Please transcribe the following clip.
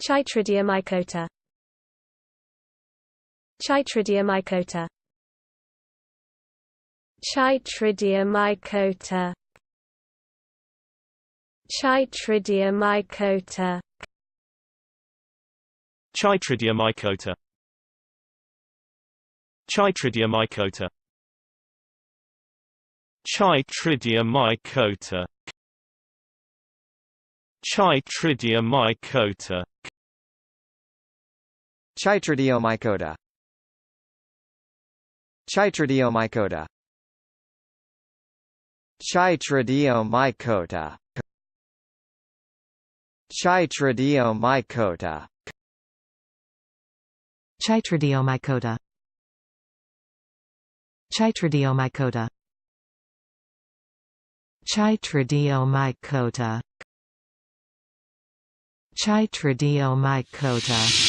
Chytridiomycota. Chytridiomycota. Chytridiomycota. Chytridiomycota. Chytridiomycota. Chytridiomycota. Chytridiomycota. Chytridiomycota. Chytridiomycota. Chytridiomycota. Chytridiomycota. Chytridiomycota. Chytridiomycota. Chytridiomycota. Chytridiomycota. Chytridiomycota.